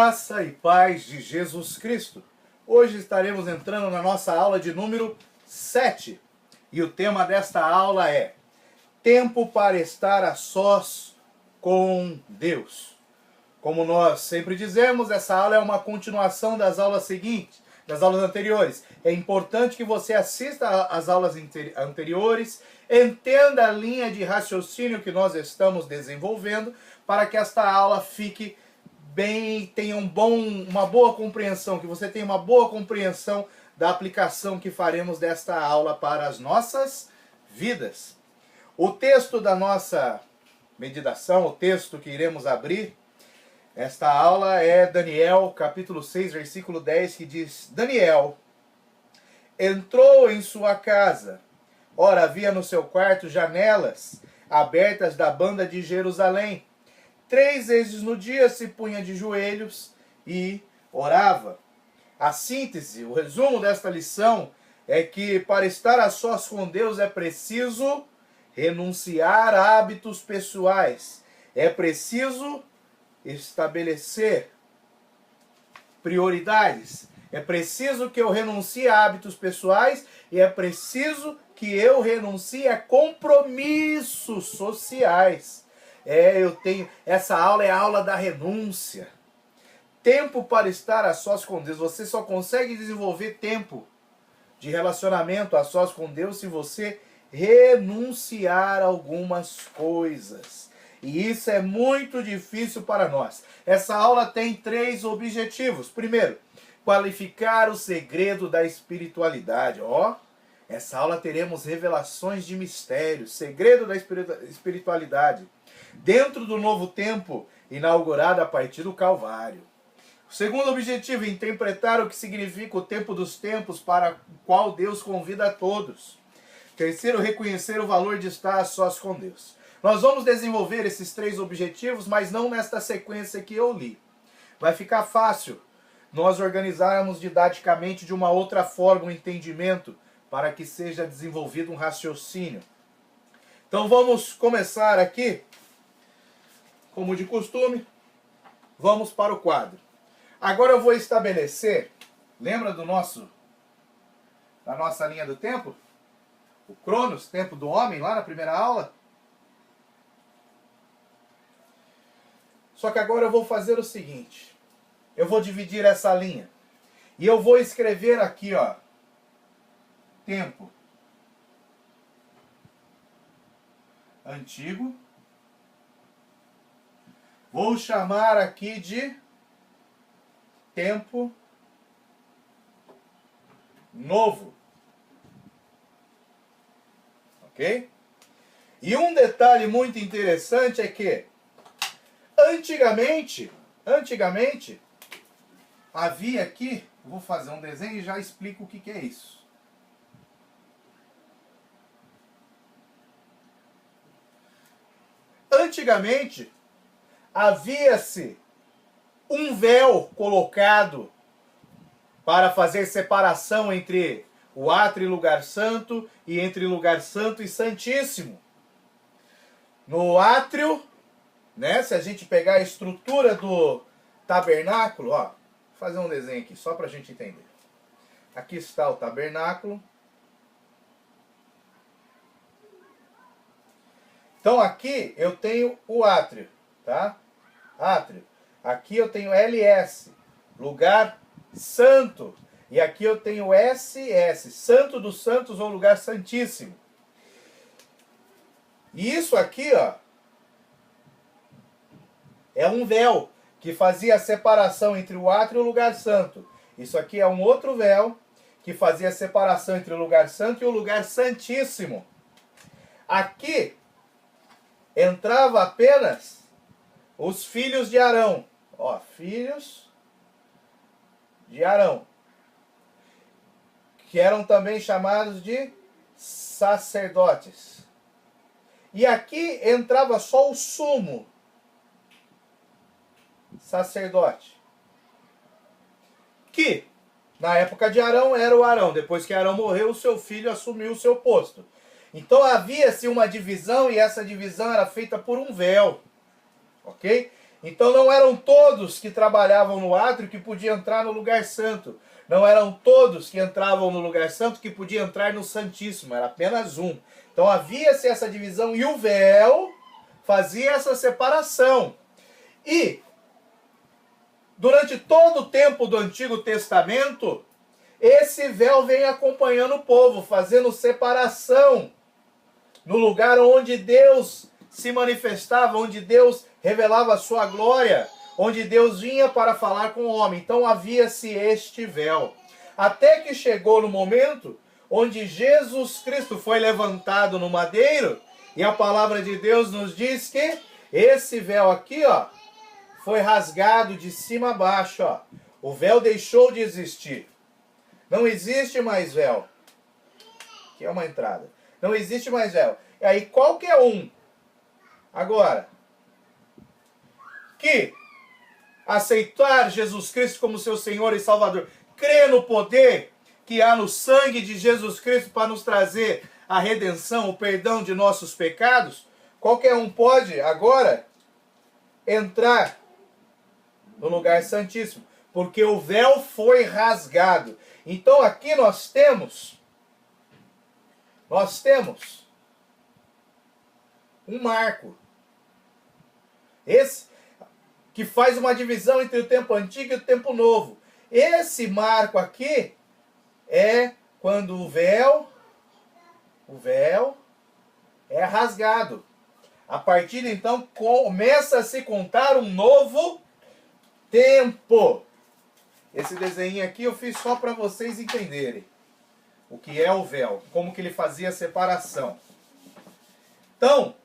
Graça e paz de Jesus Cristo. Hoje estaremos entrando na nossa aula de número 7. E o tema desta aula é Tempo para estar a sós com Deus. Como nós sempre dizemos, essa aula é uma continuação das aulas seguintes, das aulas anteriores. É importante que você assista às aulas anteriores, entenda a linha de raciocínio que nós estamos desenvolvendo, para que esta aula fique bem, tenha uma boa compreensão, que você tenha uma boa compreensão da aplicação que faremos desta aula para as nossas vidas. O texto da nossa meditação, o texto que iremos abrir, esta aula é Daniel, capítulo 6, versículo 10, que diz: Daniel entrou em sua casa. Ora, havia no seu quarto janelas abertas da banda de Jerusalém. 3 vezes no dia se punha de joelhos e orava. A síntese, o resumo desta lição é que para estar a sós com Deus é preciso renunciar a hábitos pessoais. É preciso estabelecer prioridades. É preciso que eu renuncie a hábitos pessoais e é preciso que eu renuncie a compromissos sociais. Essa aula é a aula da renúncia. Tempo para estar a sós com Deus. Você só consegue desenvolver tempo de relacionamento a sós com Deus se você renunciar a algumas coisas. E isso é muito difícil para nós. Essa aula tem 3 objetivos. Primeiro, qualificar o segredo da espiritualidade. Essa aula teremos revelações de mistérios, segredo da espiritualidade, dentro do novo tempo inaugurado a partir do Calvário. O segundo objetivo, interpretar o que significa o tempo dos tempos para o qual Deus convida a todos. Terceiro, reconhecer o valor de estar a sós com Deus. Nós vamos desenvolver esses 3 objetivos, mas não nesta sequência que eu li. Vai ficar fácil nós organizarmos didaticamente de uma outra forma o entendimento para que seja desenvolvido um raciocínio. Então vamos começar aqui, como de costume, vamos para o quadro. Agora eu vou estabelecer, lembra da nossa linha do tempo? O Cronos, tempo do homem, lá na primeira aula? Só que agora eu vou fazer o seguinte, eu vou dividir essa linha, e eu vou escrever aqui, tempo antigo, vou chamar aqui de tempo novo. Ok? E um detalhe muito interessante é que antigamente havia aqui, vou fazer um desenho e já explico o que é isso. Antigamente havia-se um véu colocado para fazer separação entre o átrio e lugar santo e entre lugar santo e santíssimo. No átrio, se a gente pegar a estrutura do tabernáculo, vou fazer um desenho aqui só para a gente entender. Aqui está o tabernáculo. Então aqui eu tenho o átrio, tá? Átrio. Aqui eu tenho LS, lugar santo. E aqui eu tenho SS, santo dos santos ou lugar santíssimo. E isso aqui, é um véu que fazia a separação entre o átrio e o lugar santo. Isso aqui é um outro véu que fazia a separação entre o lugar santo e o lugar santíssimo. Aqui entrava apenas os filhos de Arão. Filhos de Arão, que eram também chamados de sacerdotes. E aqui entrava só o sumo sacerdote, que na época de Arão era o Arão. Depois que Arão morreu, o seu filho assumiu o seu posto. Então havia-se uma divisão, e essa divisão era feita por um véu. Ok? Então não eram todos que trabalhavam no átrio que podiam entrar no lugar santo. Não eram todos que entravam no lugar santo que podiam entrar no Santíssimo. Era apenas um. Então havia-se essa divisão e o véu fazia essa separação. E durante todo o tempo do Antigo Testamento, esse véu vem acompanhando o povo, fazendo separação no lugar onde Deus se manifestava, onde Deus revelava a sua glória, onde Deus vinha para falar com o homem. Então havia-se este véu. Até que chegou no momento onde Jesus Cristo foi levantado no madeiro, e a palavra de Deus nos diz que esse véu aqui, ó, foi rasgado de cima a baixo, ó. O véu deixou de existir. Não existe mais véu. Aqui é uma entrada. Não existe mais véu. E aí qualquer um, agora, que aceitar Jesus Cristo como seu Senhor e Salvador, crer no poder que há no sangue de Jesus Cristo para nos trazer a redenção, o perdão de nossos pecados, qualquer um pode agora entrar no lugar santíssimo, porque o véu foi rasgado. Então aqui nós temos um marco. Esse que faz uma divisão entre o tempo antigo e o tempo novo. Esse marco aqui é quando o véu é rasgado. A partir de então começa a se contar um novo tempo. Esse desenho aqui eu fiz só para vocês entenderem o que é o véu, como que ele fazia a separação. Então,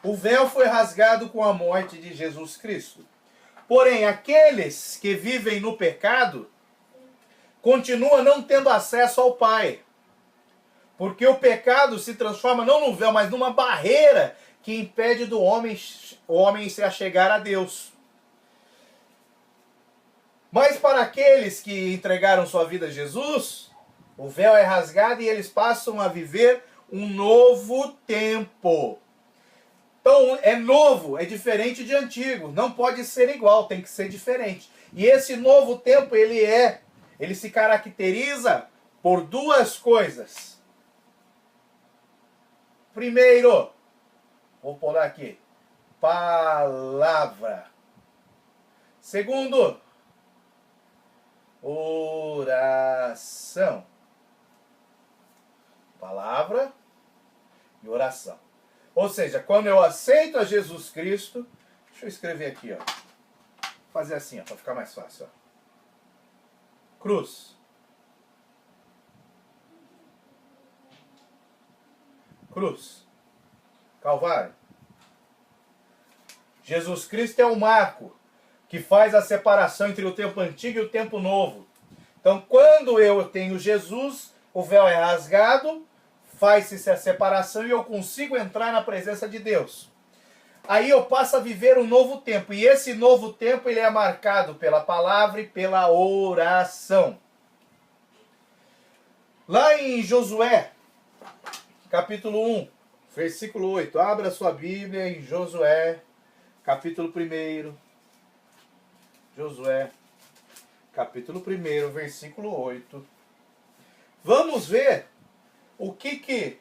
o véu foi rasgado com a morte de Jesus Cristo. Porém, aqueles que vivem no pecado continuam não tendo acesso ao Pai. Porque o pecado se transforma não num véu, mas numa barreira que impede o homem se achegar a Deus. Mas para aqueles que entregaram sua vida a Jesus, o véu é rasgado e eles passam a viver um novo tempo. Então, é novo, é diferente de antigo. Não pode ser igual, tem que ser diferente. E esse novo tempo, ele se caracteriza por duas coisas. Primeiro, vou pôr aqui, palavra. Segundo, oração. Palavra e oração. Ou seja, quando eu aceito a Jesus Cristo, deixa eu escrever aqui, ó. Fazer assim, ó, para ficar mais fácil, ó. Cruz. Cruz. Calvário. Jesus Cristo é o marco que faz a separação entre o tempo antigo e o tempo novo. Então, quando eu tenho Jesus, o véu é rasgado, faz-se a separação e eu consigo entrar na presença de Deus. Aí eu passo a viver um novo tempo. E esse novo tempo ele é marcado pela palavra e pela oração. Lá em Josué, capítulo 1, versículo 8. Abra sua Bíblia em Josué, capítulo 1. Josué, capítulo 1, versículo 8. Vamos ver o que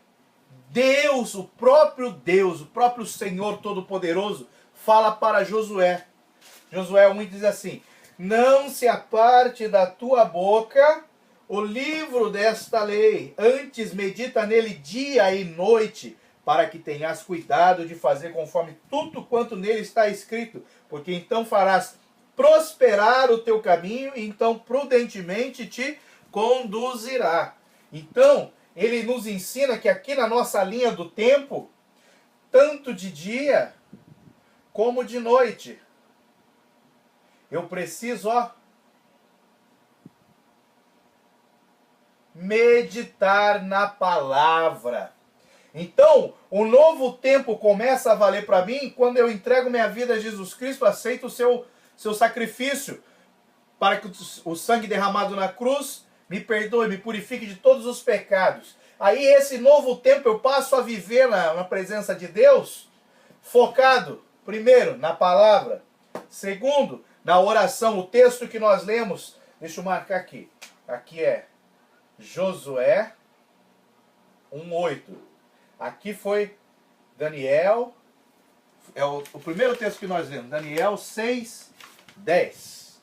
Deus, o próprio Senhor Todo-Poderoso, fala para Josué. Josué 1 diz assim: não se aparte da tua boca o livro desta lei, antes medita nele dia e noite, para que tenhas cuidado de fazer conforme tudo quanto nele está escrito, porque então farás prosperar o teu caminho, e então prudentemente te conduzirá. Então, ele nos ensina que aqui na nossa linha do tempo, tanto de dia como de noite, eu preciso, meditar na palavra. Então, o novo tempo começa a valer para mim quando eu entrego minha vida a Jesus Cristo, aceito o seu sacrifício, para que o sangue derramado na cruz me perdoe, me purifique de todos os pecados. Aí esse novo tempo eu passo a viver na presença de Deus, focado Primeiro, na palavra. Segundo, na oração. O texto que nós lemos, deixa eu marcar aqui. Aqui é Josué 1:8. Aqui foi Daniel, é o primeiro texto que nós lemos, Daniel 6:10.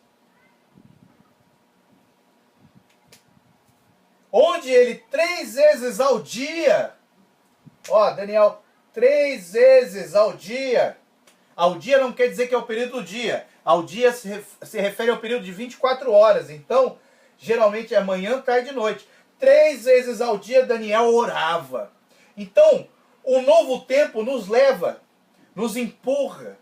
Onde ele 3 vezes ao dia, Daniel, 3 vezes ao dia não quer dizer que é o período do dia, ao dia se refere ao período de 24 horas, então, geralmente é manhã, tarde e noite. 3 vezes ao dia Daniel orava. Então, o novo tempo nos leva, nos empurra,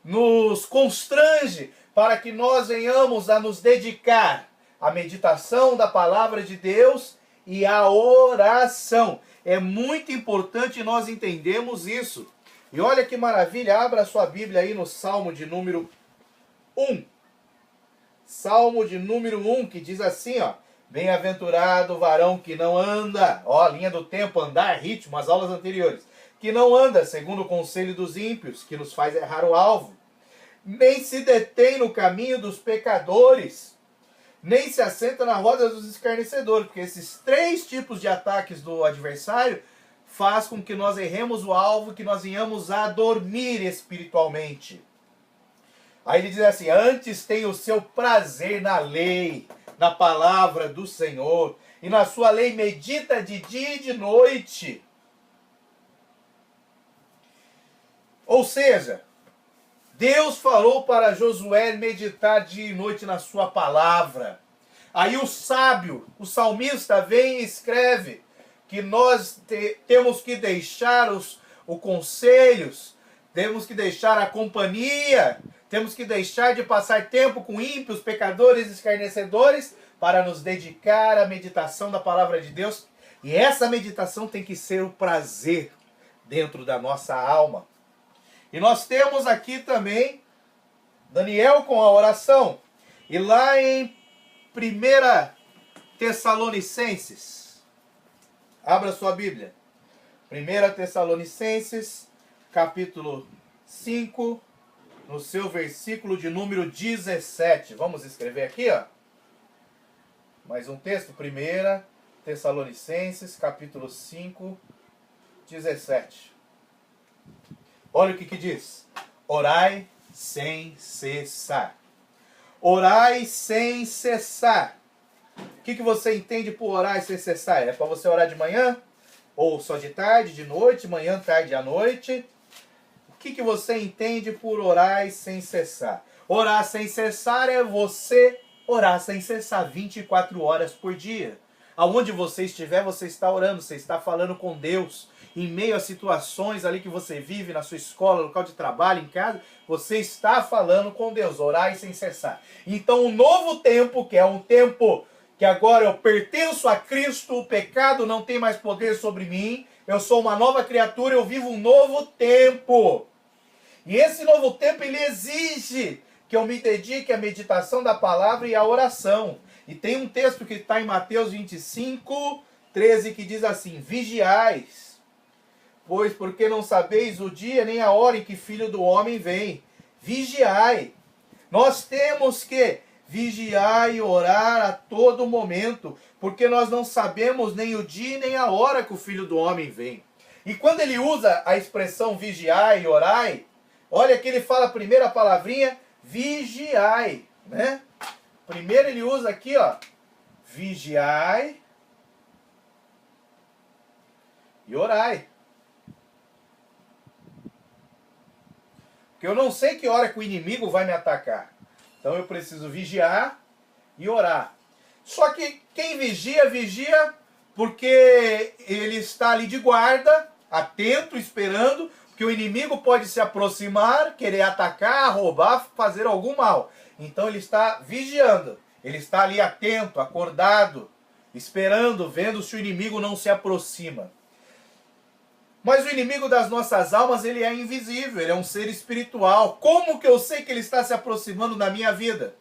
nos constrange para que nós venhamos a nos dedicar à meditação da palavra de Deus e à oração. É muito importante nós entendermos isso. E olha que maravilha, abra a sua Bíblia aí no Salmo de número 1. Salmo de número 1, que diz assim, bem-aventurado o varão que não anda, linha do tempo, andar, ritmo, as aulas anteriores, que não anda segundo o conselho dos ímpios, que nos faz errar o alvo, nem se detém no caminho dos pecadores, nem se assenta na roda dos escarnecedores, porque esses 3 tipos de ataques do adversário faz com que nós erremos o alvo, que nós venhamos a dormir espiritualmente. Aí ele diz assim, antes tem o seu prazer na lei, na palavra do Senhor, e na sua lei medita de dia e de noite. Ou seja, Deus falou para Josué meditar dia e noite na sua palavra. Aí o sábio, o salmista vem e escreve que nós temos que deixar os conselhos, temos que deixar a companhia, temos que deixar de passar tempo com ímpios, pecadores, escarnecedores, para nos dedicar à meditação da palavra de Deus. E essa meditação tem que ser o prazer dentro da nossa alma. E nós temos aqui também Daniel com a oração. E lá em 1 Tessalonicenses, abra sua Bíblia. 1 Tessalonicenses, capítulo 5, no seu versículo de número 17. Vamos escrever aqui, mais um texto. 1 Tessalonicenses, capítulo 5, 17. Olha o que diz. Orai sem cessar. Orai sem cessar. O que você entende por orar sem cessar? É para você orar de manhã? Ou só de tarde, de noite, manhã, tarde à noite? O que você entende por orar sem cessar? Orar sem cessar é você orar sem cessar 24 horas por dia. Aonde você estiver, você está orando, você está falando com Deus. Em meio a situações ali que você vive, na sua escola, local de trabalho, em casa, você está falando com Deus, orar sem cessar. Então o novo tempo, que é um tempo que agora eu pertenço a Cristo, o pecado não tem mais poder sobre mim, eu sou uma nova criatura, eu vivo um novo tempo. E esse novo tempo, ele exige que eu me dedique à meditação da palavra e à oração. E tem um texto que está em Mateus 25, 13, que diz assim, vigiais, pois porque não sabeis o dia nem a hora em que Filho do Homem vem. Vigiai. Nós temos que vigiar e orar a todo momento, porque nós não sabemos nem o dia nem a hora que o Filho do Homem vem. E quando ele usa a expressão vigiai e orai, olha que ele fala a primeira palavrinha, vigiai, né? Primeiro ele usa aqui, vigiai e orai. Porque eu não sei que hora que o inimigo vai me atacar. Então eu preciso vigiar e orar. Só que quem vigia, vigia porque ele está ali de guarda, atento, esperando, porque o inimigo pode se aproximar, querer atacar, roubar, fazer algum mal. Então ele está vigiando, ele está ali atento, acordado, esperando, vendo se o inimigo não se aproxima. Mas o inimigo das nossas almas, ele é invisível, ele é um ser espiritual. Como que eu sei que ele está se aproximando da minha vida?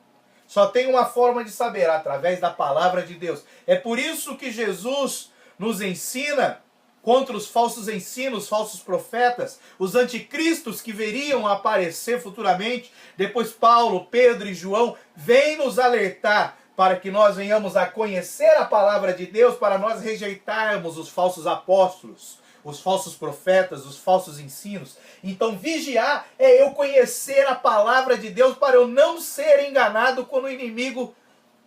Só tem uma forma de saber, através da palavra de Deus. É por isso que Jesus nos ensina contra os falsos ensinos, falsos profetas, os anticristos que viriam a aparecer futuramente. Depois Paulo, Pedro e João vêm nos alertar para que nós venhamos a conhecer a palavra de Deus, para nós rejeitarmos os falsos apóstolos, os falsos profetas, os falsos ensinos. Então vigiar é eu conhecer a palavra de Deus para eu não ser enganado quando o inimigo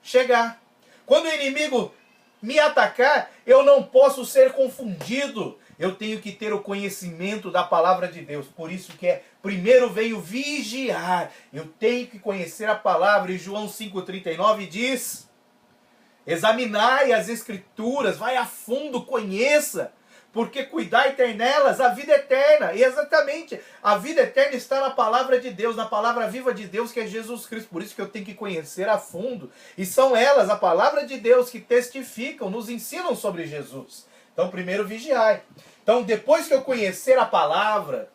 chegar. Quando o inimigo me atacar, eu não posso ser confundido. Eu tenho que ter o conhecimento da palavra de Deus. Por isso que primeiro veio vigiar. Eu tenho que conhecer a palavra. E João 5,39 diz: examinai as escrituras, vai a fundo, conheça, porque cuidai ter nelas a vida eterna. E exatamente, a vida eterna está na palavra de Deus, na palavra viva de Deus, que é Jesus Cristo. Por isso que eu tenho que conhecer a fundo. E são elas, a palavra de Deus, que testificam, nos ensinam sobre Jesus. Então, primeiro vigiai. Então, depois que eu conhecer a palavra,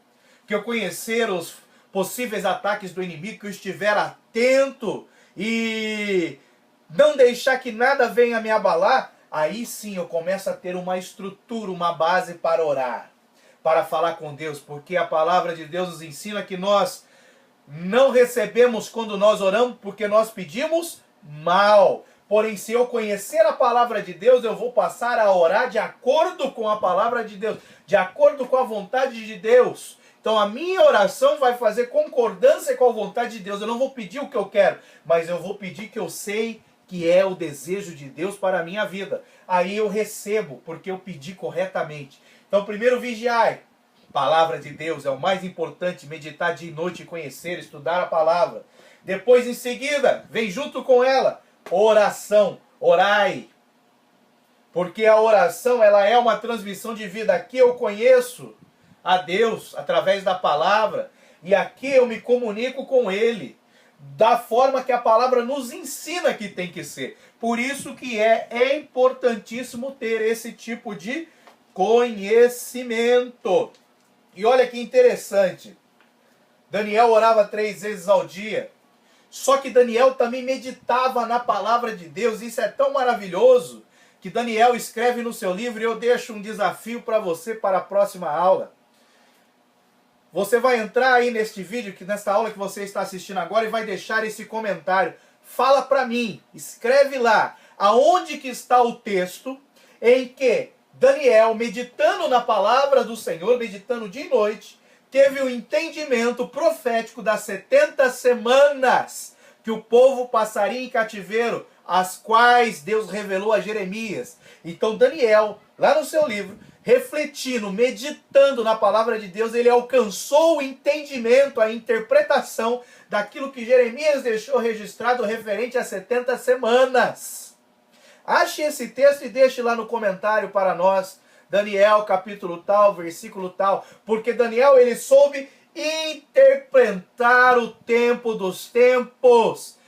que eu conhecer os possíveis ataques do inimigo, que eu estiver atento e não deixar que nada venha me abalar, aí sim eu começo a ter uma estrutura, uma base para orar, para falar com Deus, porque a palavra de Deus nos ensina que nós não recebemos quando nós oramos, porque nós pedimos mal. Porém, se eu conhecer a palavra de Deus, eu vou passar a orar de acordo com a palavra de Deus, de acordo com a vontade de Deus. Então a minha oração vai fazer concordância com a vontade de Deus. Eu não vou pedir o que eu quero, mas eu vou pedir que eu sei que é o desejo de Deus para a minha vida. Aí eu recebo, porque eu pedi corretamente. Então primeiro vigiai. Palavra de Deus é o mais importante, meditar dia e noite, conhecer, estudar a palavra. Depois, em seguida, vem junto com ela, oração, orai. Porque a oração, ela é uma transmissão de vida. Aqui eu conheço a Deus através da palavra, e aqui eu me comunico com Ele da forma que a palavra nos ensina que tem que ser. Por isso que é importantíssimo ter esse tipo de conhecimento. E olha que interessante, Daniel orava 3 vezes ao dia, só que Daniel também meditava na palavra de Deus. Isso é tão maravilhoso que Daniel escreve no seu livro, e eu deixo um desafio para você para a próxima aula. Você vai entrar aí neste vídeo, nesta aula que você está assistindo agora, e vai deixar esse comentário. Fala para mim, escreve lá, aonde que está o texto em que Daniel, meditando na palavra do Senhor, meditando dia e noite, teve o entendimento profético das 70 semanas que o povo passaria em cativeiro, as quais Deus revelou a Jeremias. Então Daniel, lá no seu livro, refletindo, meditando na palavra de Deus, ele alcançou o entendimento, a interpretação daquilo que Jeremias deixou registrado referente às 70 semanas. Ache esse texto e deixe lá no comentário para nós, Daniel capítulo tal, versículo tal, porque Daniel ele soube interpretar o tempo dos tempos.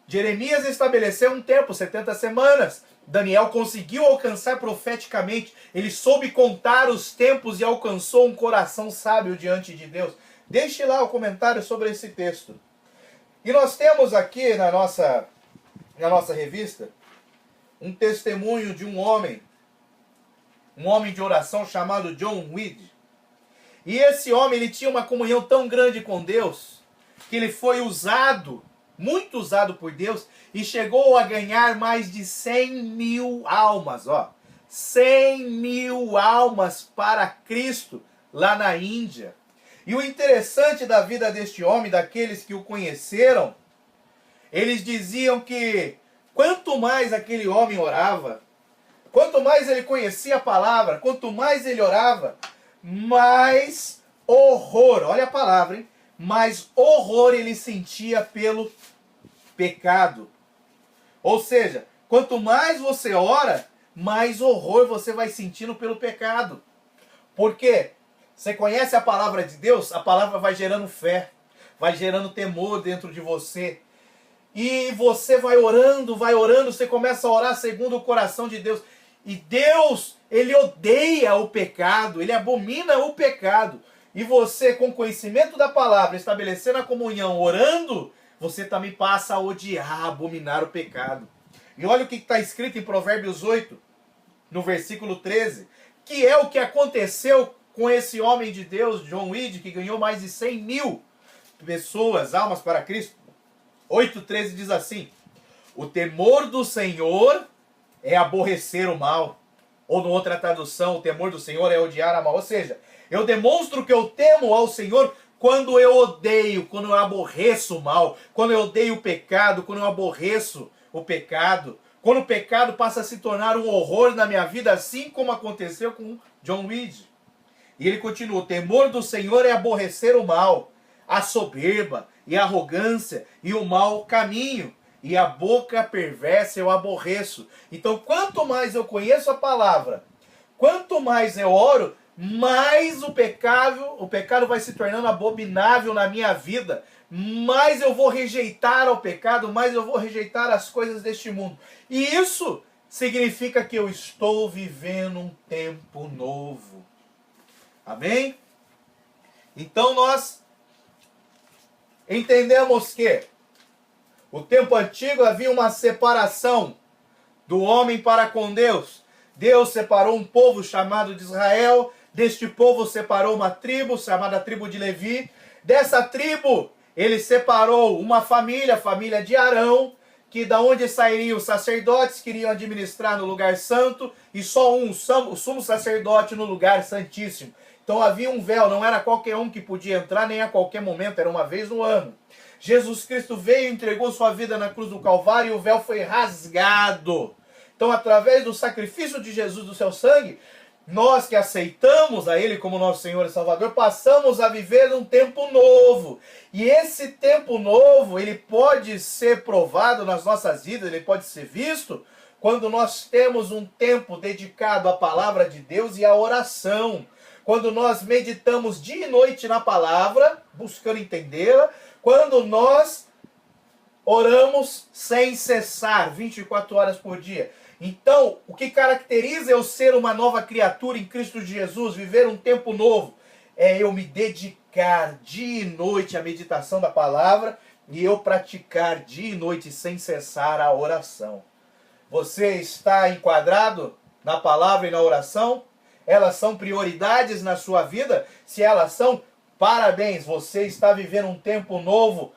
Jeremias estabeleceu um tempo, 70 semanas. Daniel conseguiu alcançar profeticamente, ele soube contar os tempos e alcançou um coração sábio diante de Deus. Deixe lá o comentário sobre esse texto. E nós temos aqui na nossa revista um testemunho de um homem de oração chamado John Weed. E esse homem ele tinha uma comunhão tão grande com Deus que ele foi usado, muito usado por Deus, e chegou a ganhar mais de 100.000 almas, 100.000 almas para Cristo lá na Índia. E o interessante da vida deste homem, daqueles que o conheceram, eles diziam que quanto mais aquele homem orava, quanto mais ele conhecia a palavra, quanto mais ele orava, mais horror, olha a palavra, hein? Mais horror ele sentia pelo pecado. Ou seja, quanto mais você ora, mais horror você vai sentindo pelo pecado. Por quê? Você conhece a palavra de Deus, a palavra vai gerando fé, vai gerando temor dentro de você. E você vai orando, você começa a orar segundo o coração de Deus. E Deus, Ele odeia o pecado, Ele abomina o pecado. E você, com conhecimento da palavra, estabelecendo a comunhão, orando, você também passa a odiar, a abominar o pecado. E olha o que está escrito em Provérbios 8, no versículo 13. que é o que aconteceu com esse homem de Deus, John Weed, que ganhou mais de 100 mil pessoas, almas para Cristo. 8,13 diz assim: o temor do Senhor é aborrecer o mal. Ou, numa outra tradução, o temor do Senhor é odiar a mal. Ou seja, eu demonstro que eu temo ao Senhor quando eu odeio, quando eu aborreço o mal, quando eu odeio o pecado, quando eu aborreço o pecado, quando o pecado passa a se tornar um horror na minha vida, assim como aconteceu com John Weed. E ele continua: o temor do Senhor é aborrecer o mal, a soberba e a arrogância e o mau caminho, e a boca perversa eu aborreço. Então, quanto mais eu conheço a palavra, quanto mais eu oro, mais o pecado vai se tornando abominável na minha vida, mais eu vou rejeitar o pecado, mais eu vou rejeitar as coisas deste mundo. E isso significa que eu estou vivendo um tempo novo. Amém? Então nós entendemos que o tempo antigo havia uma separação do homem para com Deus. Deus separou um povo chamado de Israel. Deste povo separou uma tribo chamada tribo de Levi. Dessa tribo ele separou uma família, a família de Arão, que da onde sairiam os sacerdotes que iriam administrar no lugar santo, e só um, o sumo sacerdote no lugar santíssimo. Então havia um véu, não era qualquer um que podia entrar, nem a qualquer momento, era uma vez no ano. Jesus Cristo veio e entregou sua vida na cruz do Calvário e o véu foi rasgado. Então, através do sacrifício de Jesus, do seu sangue, nós que aceitamos a Ele como nosso Senhor e Salvador, passamos a viver um tempo novo. E esse tempo novo, ele pode ser provado nas nossas vidas, ele pode ser visto quando nós temos um tempo dedicado à palavra de Deus e à oração. Quando nós meditamos dia e noite na palavra, buscando entendê-la, quando nós oramos sem cessar, 24 horas por dia. Então, o que caracteriza eu ser uma nova criatura em Cristo Jesus, viver um tempo novo, é eu me dedicar dia e noite à meditação da palavra e eu praticar dia e noite sem cessar a oração. Você está enquadrado na palavra e na oração? Elas são prioridades na sua vida? Se elas são, parabéns, você está vivendo um tempo novo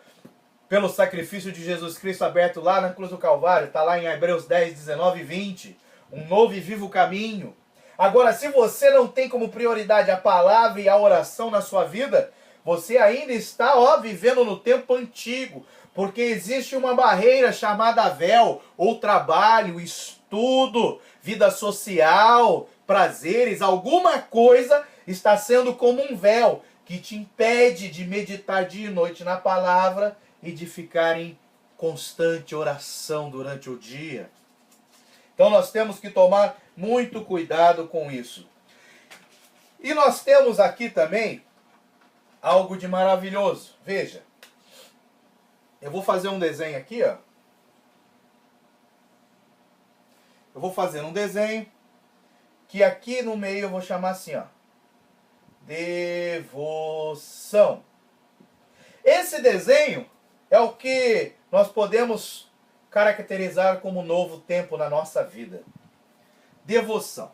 pelo sacrifício de Jesus Cristo aberto lá na cruz do Calvário. Está lá em Hebreus 10, 19 e 20. Um novo e vivo caminho. Agora, se você não tem como prioridade a palavra e a oração na sua vida, você ainda está vivendo no tempo antigo. Porque existe uma barreira chamada véu, ou trabalho, estudo, vida social, prazeres, alguma coisa está sendo como um véu que te impede de meditar dia e noite na palavra e de ficar em constante oração durante o dia. Então nós temos que tomar muito cuidado com isso. E nós temos aqui também algo de maravilhoso. Veja, eu vou fazer um desenho aqui, ó. Eu vou fazer um desenho que aqui no meio eu vou chamar assim, ó. Devoção. Esse desenho é o que nós podemos caracterizar como novo tempo na nossa vida. Devoção.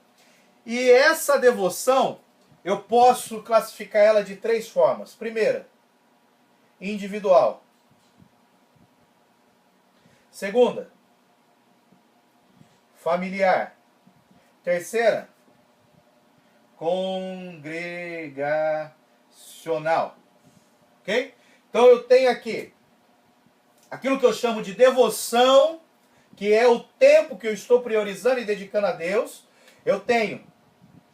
E essa devoção, eu posso classificar ela de 3 formas. Primeira, individual. Segunda, familiar. Terceira, congregacional. Ok? Então eu tenho aqui aquilo que eu chamo de devoção, que é o tempo que eu estou priorizando e dedicando a Deus. Eu tenho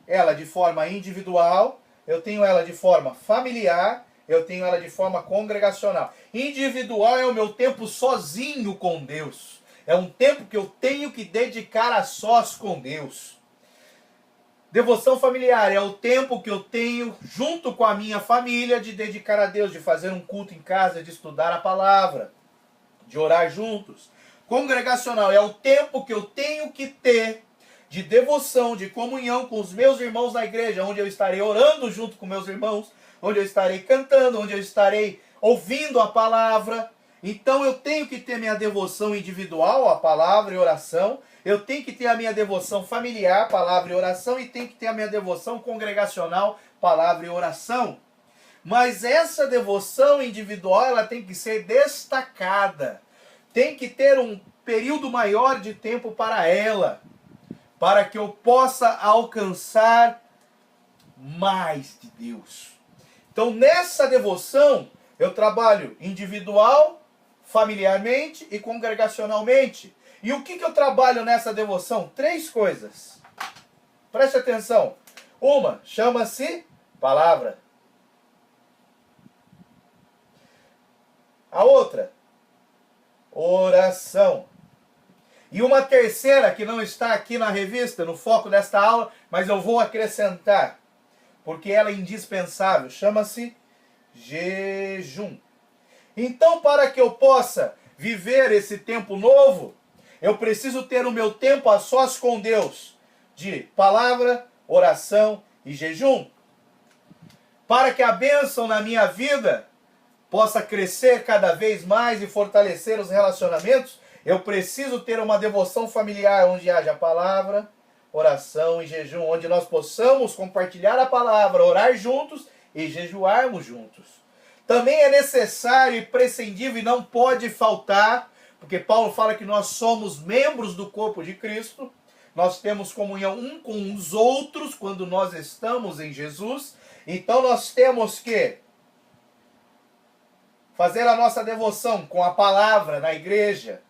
ela de forma individual, eu tenho ela de forma familiar, eu tenho ela de forma congregacional. Individual é o meu tempo sozinho com Deus. É um tempo que eu tenho que dedicar a sós com Deus. Devoção familiar é o tempo que eu tenho junto com a minha família de dedicar a Deus, de fazer um culto em casa, de estudar a palavra, de orar juntos. Congregacional é o tempo que eu tenho que ter de devoção, de comunhão com os meus irmãos na igreja, onde eu estarei orando junto com meus irmãos, onde eu estarei cantando, onde eu estarei ouvindo a palavra. Então eu tenho que ter minha devoção individual, a palavra e oração. Eu tenho que ter a minha devoção familiar, palavra e oração. E tenho que ter a minha devoção congregacional, palavra e oração. Mas essa devoção individual, ela tem que ser destacada. Tem que ter um período maior de tempo para ela, para que eu possa alcançar mais de Deus. Então, nessa devoção, eu trabalho individual, familiarmente e congregacionalmente. E o que eu trabalho nessa devoção? 3 coisas. Preste atenção. Uma chama-se palavra. A outra, oração. E uma terceira, que não está aqui na revista, no foco desta aula, mas eu vou acrescentar, porque ela é indispensável, chama-se jejum. Então, para que eu possa viver esse tempo novo, eu preciso ter o meu tempo a sós com Deus, de palavra, oração e jejum. Para que a bênção na minha vida possa crescer cada vez mais e fortalecer os relacionamentos, eu preciso ter uma devoção familiar onde haja palavra, oração e jejum, onde nós possamos compartilhar a palavra, orar juntos e jejuarmos juntos. Também é necessário e prescindível e não pode faltar, porque Paulo fala que nós somos membros do corpo de Cristo, nós temos comunhão um com os outros quando nós estamos em Jesus, então nós temos que fazer a nossa devoção com a palavra na igreja,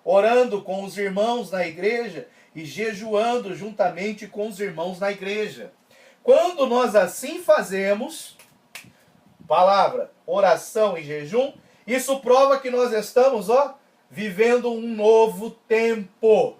orando com os irmãos na igreja e jejuando juntamente com os irmãos na igreja. Quando nós assim fazemos, palavra, oração e jejum, isso prova que nós estamos, vivendo um novo tempo.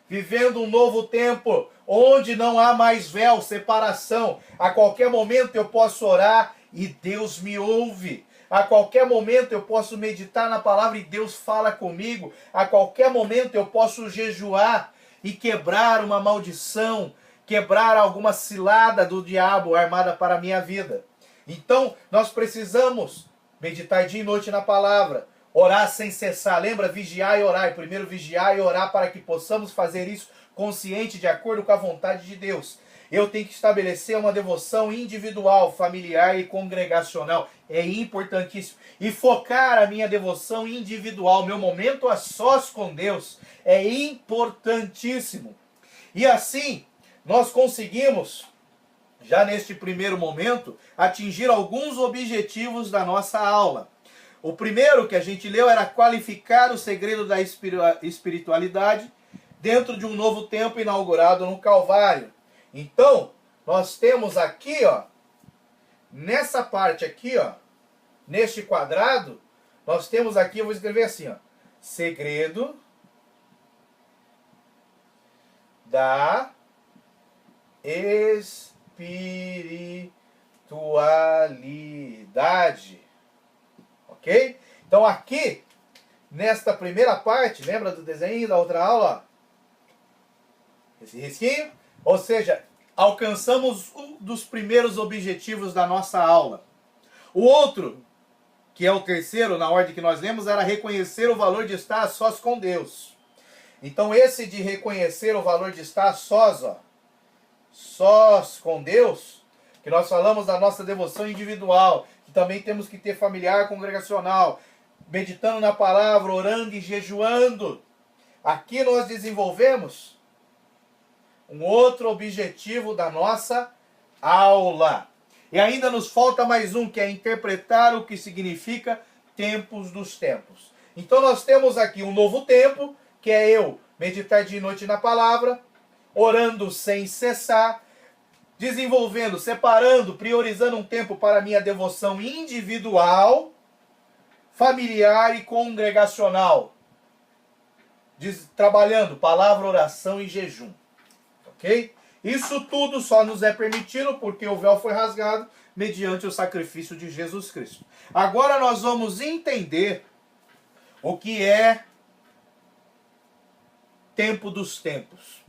Vivendo um novo tempo, onde não há mais véu, separação. A qualquer momento eu posso orar e Deus me ouve. A qualquer momento eu posso meditar na palavra e Deus fala comigo. A qualquer momento eu posso jejuar e quebrar uma maldição, quebrar alguma cilada do diabo armada para a minha vida. Então, nós precisamos meditar dia e noite na palavra, orar sem cessar. Lembra? Vigiar e orar. Primeiro vigiar e orar para que possamos fazer isso consciente, de acordo com a vontade de Deus. Eu tenho que estabelecer uma devoção individual, familiar e congregacional. É importantíssimo. E focar a minha devoção individual, meu momento a sós com Deus, é importantíssimo. E assim, nós conseguimos, já neste primeiro momento, atingir alguns objetivos da nossa aula. O primeiro que a gente leu era qualificar o segredo da espiritualidade dentro de um novo tempo inaugurado no Calvário. Então, nós temos aqui, nessa parte aqui, neste quadrado, nós temos aqui, eu vou escrever assim, segredo da espiritualidade. Ok? Então aqui, nesta primeira parte, lembra do desenho da outra aula? Esse risquinho? Ou seja, alcançamos um dos primeiros objetivos da nossa aula. O outro, que é o terceiro na ordem que nós lemos, era reconhecer o valor de estar a sós com Deus. Então esse de reconhecer o valor de estar a sós, sós com Deus, que nós falamos da nossa devoção individual, que também temos que ter familiar, congregacional, meditando na palavra, orando e jejuando. Aqui nós desenvolvemos um outro objetivo da nossa aula. E ainda nos falta mais um, que é interpretar o que significa tempos dos tempos. Então nós temos aqui um novo tempo, que é eu meditar dia e noite na palavra, orando sem cessar, desenvolvendo, separando, priorizando um tempo para a minha devoção individual, familiar e congregacional. Trabalhando palavra, oração e jejum. Ok? Isso tudo só nos é permitido porque o véu foi rasgado mediante o sacrifício de Jesus Cristo. Agora nós vamos entender o que é tempo dos tempos.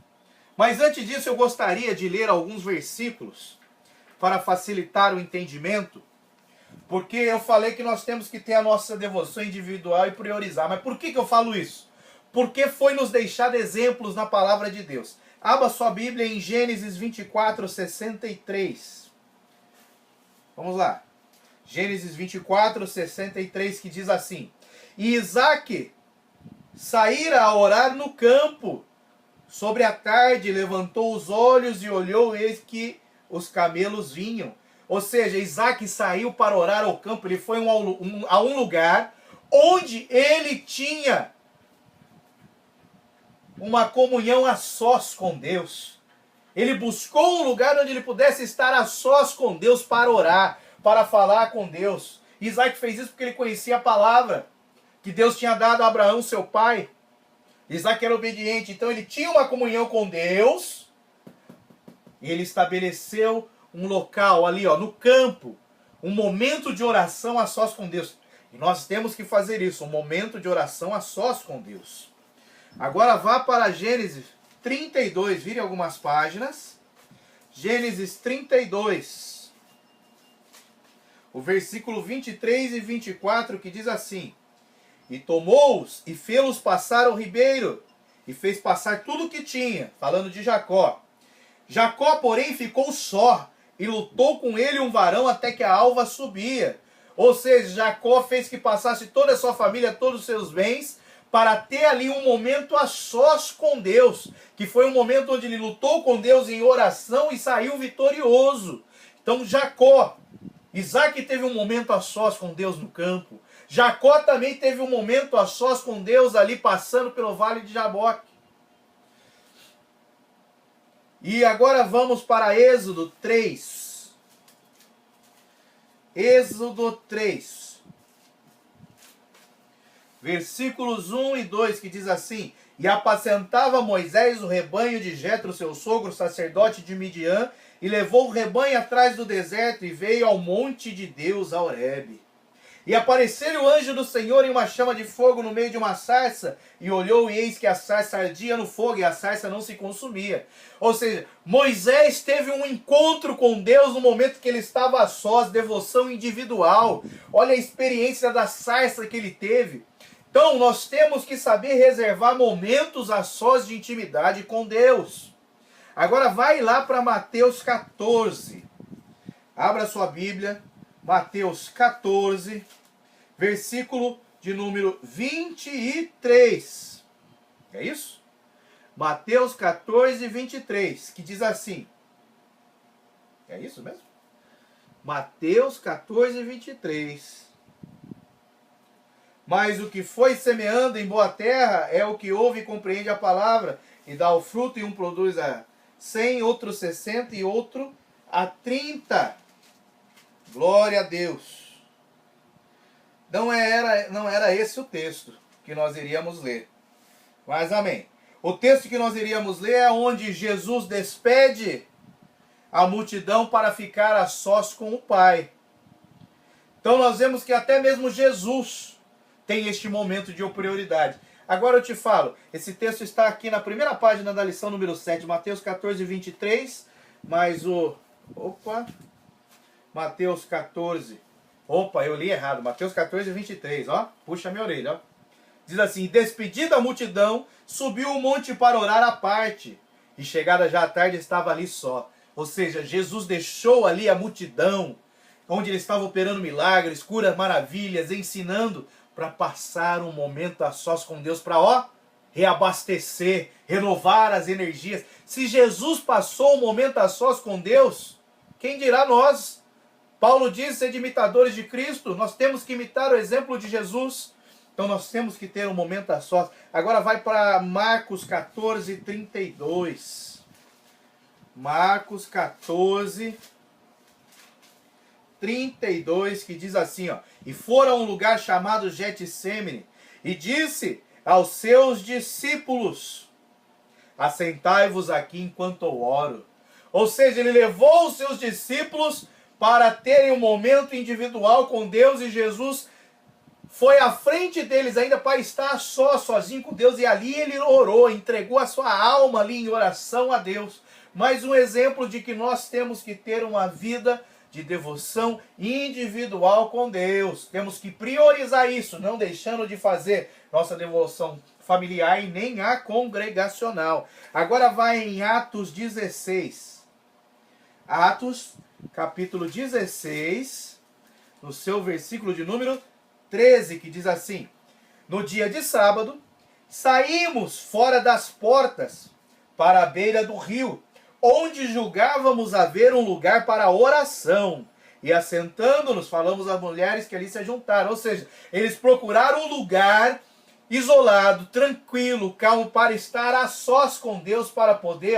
Mas antes disso eu gostaria de ler alguns versículos para facilitar o entendimento Porque eu falei que nós temos que ter a nossa devoção individual e priorizar. Mas por que eu falo isso? Porque foi nos deixado exemplos na palavra de Deus. Abra sua Bíblia em Gênesis 24, 63. Vamos lá. Gênesis 24, 63, que diz assim: E Isaque saíra a orar no campo. Sobre a tarde levantou os olhos e olhou, eis que os camelos vinham. Ou seja, Isaque saiu para orar ao campo. Ele foi a um lugar onde ele tinha uma comunhão a sós com Deus. Ele buscou um lugar onde ele pudesse estar a sós com Deus para orar, para falar com Deus. Isaque fez isso porque ele conhecia a palavra que Deus tinha dado a Abraão, seu pai. Isaque era obediente, então ele tinha uma comunhão com Deus. E ele estabeleceu um local ali, ó, no campo, um momento de oração a sós com Deus. E nós temos que fazer isso, um momento de oração a sós com Deus. Agora vá para Gênesis 32, vire algumas páginas. Gênesis 32, o versículo 23 e 24, que diz assim: E tomou-os e fê-los passar ao ribeiro, e fez passar tudo o que tinha, falando de Jacó. Jacó, porém, ficou só, e lutou com ele um varão até que a alva subia. Ou seja, Jacó fez que passasse toda a sua família, todos os seus bens, para ter ali um momento a sós com Deus, que foi um momento onde ele lutou com Deus em oração e saiu vitorioso. Então Jacó, Isaque teve um momento a sós com Deus no campo. Jacó também teve um momento a sós com Deus ali passando pelo vale de Jaboque. E agora vamos para Êxodo 3. Êxodo 3. Versículos 1 e 2, que diz assim: E apacentava Moisés o rebanho de Jetro, seu sogro, sacerdote de Midian, e levou o rebanho atrás do deserto, e veio ao monte de Deus, a Horebe. E apareceu-lhe o anjo do Senhor em uma chama de fogo no meio de uma sarça, e olhou, e eis que a sarça ardia no fogo, e a sarça não se consumia. Ou seja, Moisés teve um encontro com Deus no momento que ele estava a sós, devoção individual. Olha a experiência da sarça que ele teve. Então, nós temos que saber reservar momentos a sós de intimidade com Deus. Agora, vai lá para Mateus 14. Abra sua Bíblia. Mateus 14, versículo de número 23. É isso? Mateus 14, 23, que diz assim. É isso mesmo? Mateus 14, 23. Mas o que foi semeando em boa terra é o que ouve e compreende a palavra, e dá o fruto, e um produz a 100, outro 60 e outro a 30. Glória a Deus. Não era esse o texto que nós iríamos ler. Mas amém. O texto que nós iríamos ler é onde Jesus despede a multidão para ficar a sós com o Pai. Então nós vemos que até mesmo Jesus tem este momento de prioridade. Agora eu te falo, esse texto está aqui na primeira página da lição número 7, Mateus 14, 23, mais o... Mateus 14. Eu li errado. Mateus 14, 23, ó. Puxa minha orelha, ó. Diz assim: Despedida a multidão, subiu o monte para orar à parte. E chegada já à tarde, estava ali só. Ou seja, Jesus deixou ali a multidão, onde ele estava operando milagres, curas, maravilhas, ensinando, para passar um momento a sós com Deus, para, reabastecer, renovar as energias. Se Jesus passou um momento a sós com Deus, quem dirá nós? Paulo diz ser de imitadores de Cristo. Nós temos que imitar o exemplo de Jesus. Então nós temos que ter um momento a sós. Agora vai para Marcos 14, 32. Marcos 14, 32, que diz assim, ó: E foram a um lugar chamado Getsêmani, e disse aos seus discípulos: Assentai-vos aqui enquanto eu oro. Ou seja, ele levou os seus discípulos para terem um momento individual com Deus, e Jesus foi à frente deles ainda para estar sozinho com Deus, e ali ele orou, entregou a sua alma ali em oração a Deus. Mais um exemplo de que nós temos que ter uma vida de devoção individual com Deus. Temos que priorizar isso, não deixando de fazer nossa devoção familiar e nem a congregacional. Agora vai em Atos 16. Atos, capítulo 16, no seu versículo de número 13, que diz assim: no dia de sábado, saímos fora das portas para a beira do rio, onde julgávamos haver um lugar para oração. E assentando-nos, falamos às mulheres que ali se juntaram. Ou seja, eles procuraram um lugar isolado, tranquilo, calmo, para estar a sós com Deus, para poder,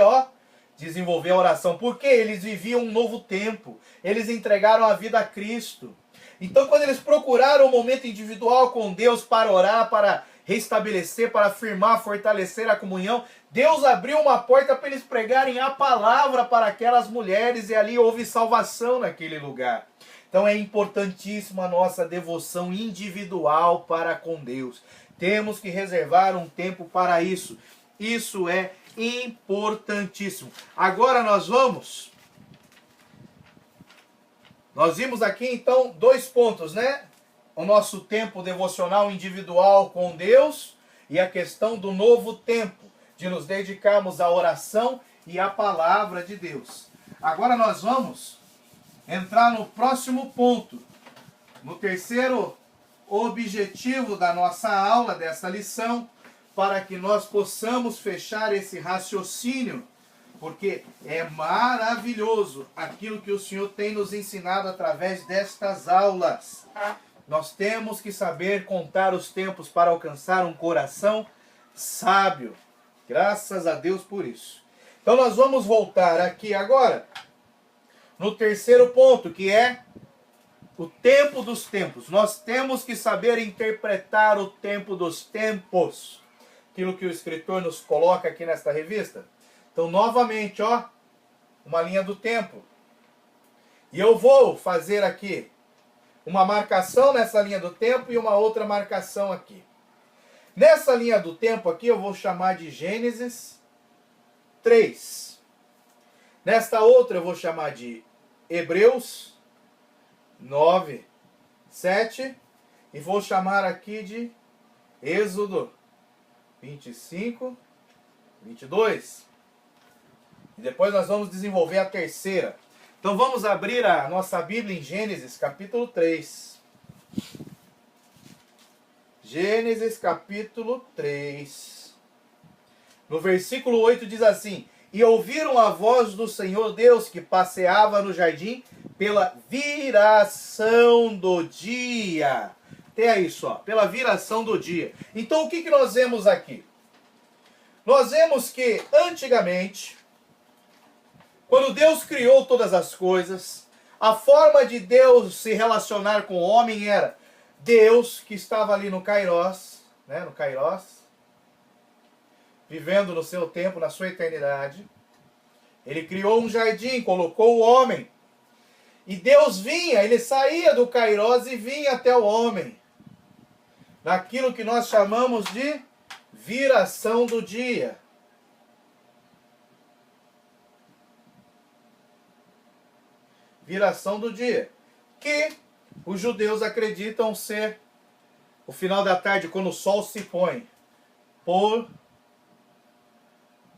desenvolver a oração. Porque eles viviam um novo tempo. Eles entregaram a vida a Cristo. Então, quando eles procuraram um momento individual com Deus para orar, para restabelecer, para afirmar, fortalecer a comunhão, Deus abriu uma porta para eles pregarem a palavra para aquelas mulheres, e ali houve salvação naquele lugar. Então é importantíssima a nossa devoção individual para com Deus. Temos que reservar um tempo para isso. Isso é importantíssimo. Agora nós vimos aqui então 2 pontos, né? O nosso tempo devocional individual com Deus e a questão do novo tempo, de nos dedicarmos à oração e à palavra de Deus. Agora nós vamos entrar no próximo ponto, no terceiro objetivo da nossa aula, dessa lição, para que nós possamos fechar esse raciocínio, porque é maravilhoso aquilo que o Senhor tem nos ensinado através destas aulas. Nós temos que saber contar os tempos para alcançar um coração sábio. Graças a Deus por isso. Então nós vamos voltar aqui agora no terceiro ponto, que é o tempo dos tempos. Nós temos que saber interpretar o tempo dos tempos. Aquilo que o escritor nos coloca aqui nesta revista. Então, novamente, uma linha do tempo. E eu vou fazer aqui uma marcação nessa linha do tempo e uma outra marcação aqui. Nessa linha do tempo aqui eu vou chamar de Gênesis 3. Nesta outra eu vou chamar de Hebreus 9, 7. E vou chamar aqui de Êxodo 25, 22. E depois nós vamos desenvolver a terceira. Então vamos abrir a nossa Bíblia em Gênesis capítulo 3. Gênesis capítulo 3. No versículo 8 diz assim: e ouviram a voz do Senhor Deus que passeava no jardim pela viração do dia. Tem aí só, pela viração do dia. Então o que nós vemos aqui? Nós vemos que antigamente, quando Deus criou todas as coisas, a forma de Deus se relacionar com o homem era Deus que estava ali no Kairos, vivendo no seu tempo, na sua eternidade. Ele criou um jardim, colocou o homem. E Deus vinha, ele saía do Kairos e vinha até o homem. Naquilo que nós chamamos de viração do dia. Viração do dia, que os judeus acreditam ser o final da tarde, quando o sol se põe, pôr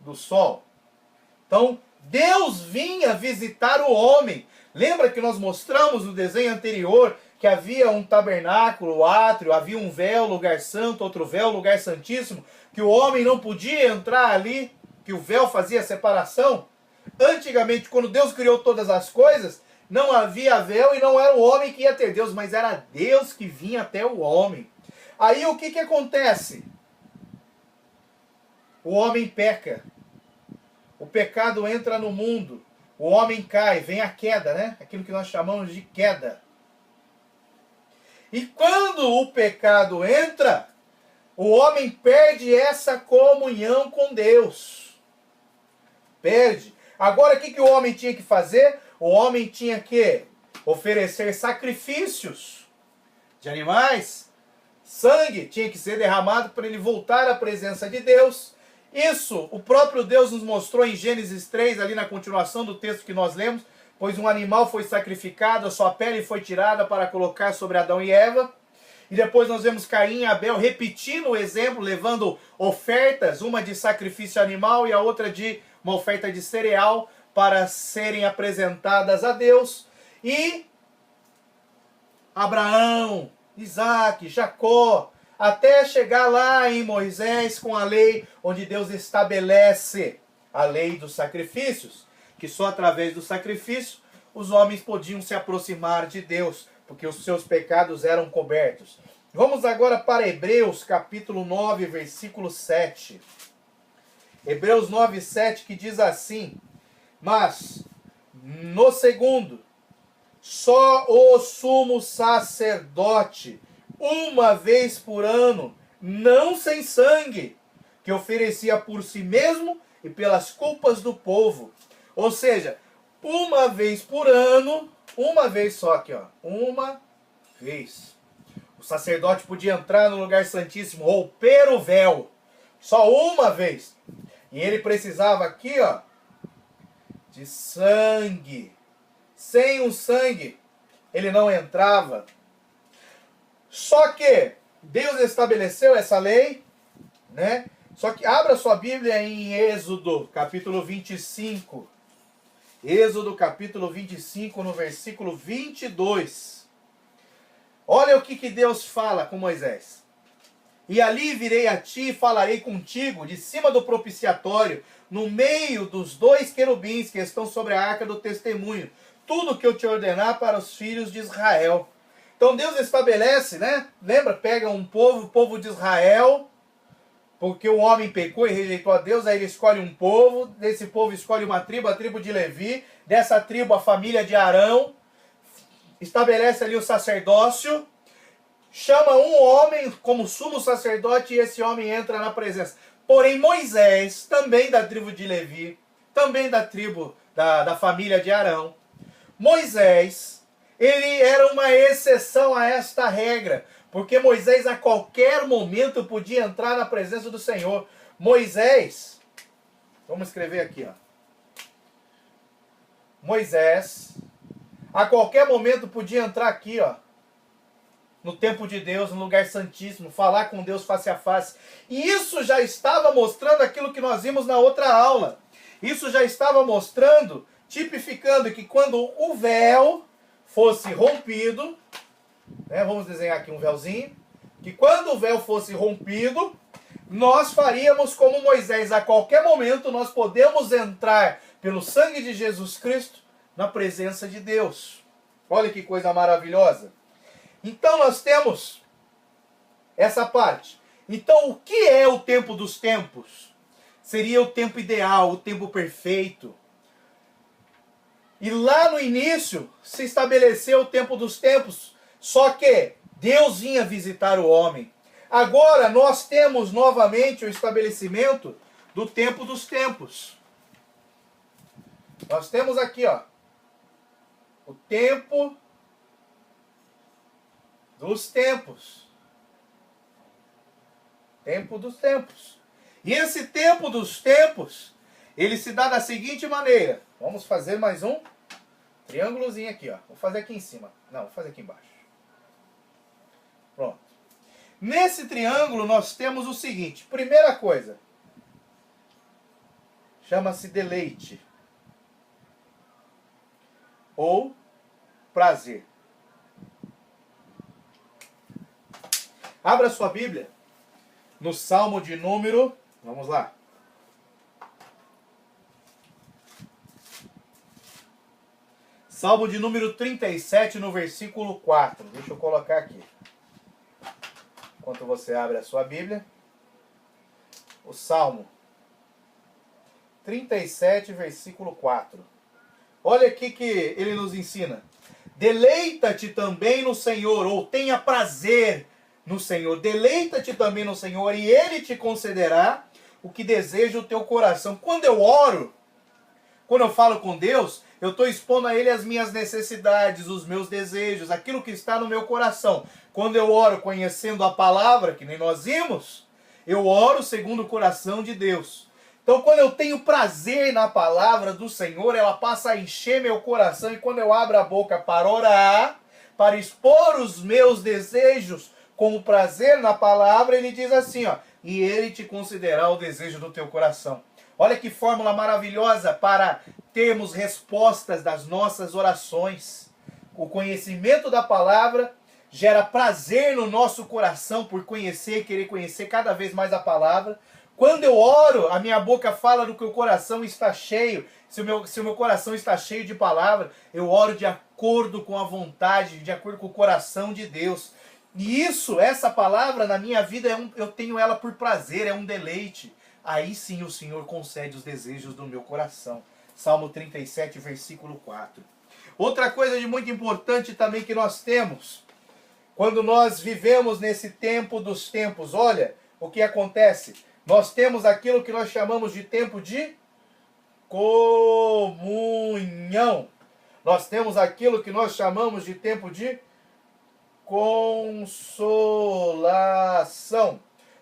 do sol. Então, Deus vinha visitar o homem. Lembra que nós mostramos no desenho anterior que havia um tabernáculo, o átrio, havia um véu, lugar santo, outro véu, lugar santíssimo, que o homem não podia entrar ali, que o véu fazia separação? Antigamente, quando Deus criou todas as coisas, não havia véu e não era o homem que ia ter Deus, mas era Deus que vinha até o homem. Aí o que acontece? O homem peca. O pecado entra no mundo. O homem cai, vem a queda, né? Aquilo que nós chamamos de queda. E quando o pecado entra, o homem perde essa comunhão com Deus. Perde. Agora o que o homem tinha que fazer? O homem tinha que oferecer sacrifícios de animais, sangue tinha que ser derramado para ele voltar à presença de Deus. Isso o próprio Deus nos mostrou em Gênesis 3, ali na continuação do texto que nós lemos, pois um animal foi sacrificado, a sua pele foi tirada para colocar sobre Adão e Eva. E depois nós vemos Caim e Abel repetindo o exemplo, levando ofertas, uma de sacrifício animal e a outra de uma oferta de cereal, para serem apresentadas a Deus. E Abraão, Isaac, Jacó, até chegar lá em Moisés com a lei, onde Deus estabelece a lei dos sacrifícios, que só através do sacrifício os homens podiam se aproximar de Deus, porque os seus pecados eram cobertos. Vamos agora para Hebreus capítulo 9, versículo 7. Hebreus 9, 7, que diz assim: mas no segundo, só o sumo sacerdote, uma vez por ano, não sem sangue, que oferecia por si mesmo e pelas culpas do povo. Ou seja, uma vez por ano, uma vez só aqui, ó, uma vez. O sacerdote podia entrar no lugar santíssimo, romper o véu, só uma vez. E ele precisava aqui, ó, de sangue. Sem o sangue, ele não entrava. Só que Deus estabeleceu essa lei, né? Só que abra sua Bíblia em Êxodo, capítulo 25. Êxodo, capítulo 25, no versículo 22. Olha o que Deus fala com Moisés. E ali virei a ti e falarei contigo, de cima do propiciatório, no meio dos dois querubins que estão sobre a arca do testemunho, tudo que eu te ordenar para os filhos de Israel. Então Deus estabelece, né? Lembra? Pega um povo, o povo de Israel, porque o homem pecou e rejeitou a Deus, aí ele escolhe um povo, desse povo escolhe uma tribo, a tribo de Levi, dessa tribo a família de Arão, estabelece ali o sacerdócio, chama um homem como sumo sacerdote e esse homem entra na presença. Porém Moisés, também da tribo de Levi, também da tribo da família de Arão, Moisés, ele era uma exceção a esta regra, porque Moisés a qualquer momento podia entrar na presença do Senhor. Moisés, vamos escrever aqui, ó. Moisés, a qualquer momento podia entrar aqui, ó, no templo de Deus, no lugar santíssimo, falar com Deus face a face. E isso já estava mostrando aquilo que nós vimos na outra aula. Isso já estava mostrando, tipificando que quando o véu fosse rompido, né, vamos desenhar aqui um véuzinho, que quando o véu fosse rompido, nós faríamos como Moisés, a qualquer momento nós podemos entrar pelo sangue de Jesus Cristo na presença de Deus. Olha que coisa maravilhosa. Então nós temos essa parte. Então o que é o tempo dos tempos? Seria o tempo ideal, o tempo perfeito. E lá no início se estabeleceu o tempo dos tempos, só que Deus vinha visitar o homem. Agora nós temos novamente o estabelecimento do tempo dos tempos. Nós temos aqui, ó, o tempo dos tempos. Tempo dos tempos. E esse tempo dos tempos, ele se dá da seguinte maneira. Vamos fazer mais um triângulozinho aqui, ó. Vou fazer aqui em cima. Não, vou fazer aqui embaixo. Pronto. Nesse triângulo nós temos o seguinte. Primeira coisa. Chama-se deleite. Ou prazer. Abra sua Bíblia no Salmo de número, vamos lá. Salmo de número 37, no versículo 4. Deixa eu colocar aqui. Enquanto você abre a sua Bíblia. O Salmo 37, versículo 4. Olha aqui que ele nos ensina. Deleita-te também no Senhor, ou tenha prazer no Senhor. Deleita-te também no Senhor, e Ele te concederá o que deseja o teu coração. Quando eu oro, quando eu falo com Deus, eu estou expondo a Ele as minhas necessidades, os meus desejos, aquilo que está no meu coração. Quando eu oro conhecendo a palavra, que nem nós vimos, eu oro segundo o coração de Deus. Então, quando eu tenho prazer na palavra do Senhor, ela passa a encher meu coração. E quando eu abro a boca para orar, para expor os meus desejos com prazer na palavra, ele diz assim, ó, e ele te concederá o desejo do teu coração. Olha que fórmula maravilhosa para termos respostas das nossas orações. O conhecimento da palavra gera prazer no nosso coração por conhecer, querer conhecer cada vez mais a palavra. Quando eu oro, a minha boca fala do que o coração está cheio. Se o meu coração está cheio de palavra, eu oro de acordo com a vontade, de acordo com o coração de Deus. E isso, essa palavra na minha vida, eu tenho ela por prazer, é um deleite. Aí sim o Senhor concede os desejos do meu coração. Salmo 37, versículo 4. Outra coisa de muito importante também que nós temos, quando nós vivemos nesse tempo dos tempos, olha o que acontece. Nós temos aquilo que nós chamamos de tempo de comunhão. Nós temos aquilo que nós chamamos de tempo de consolação.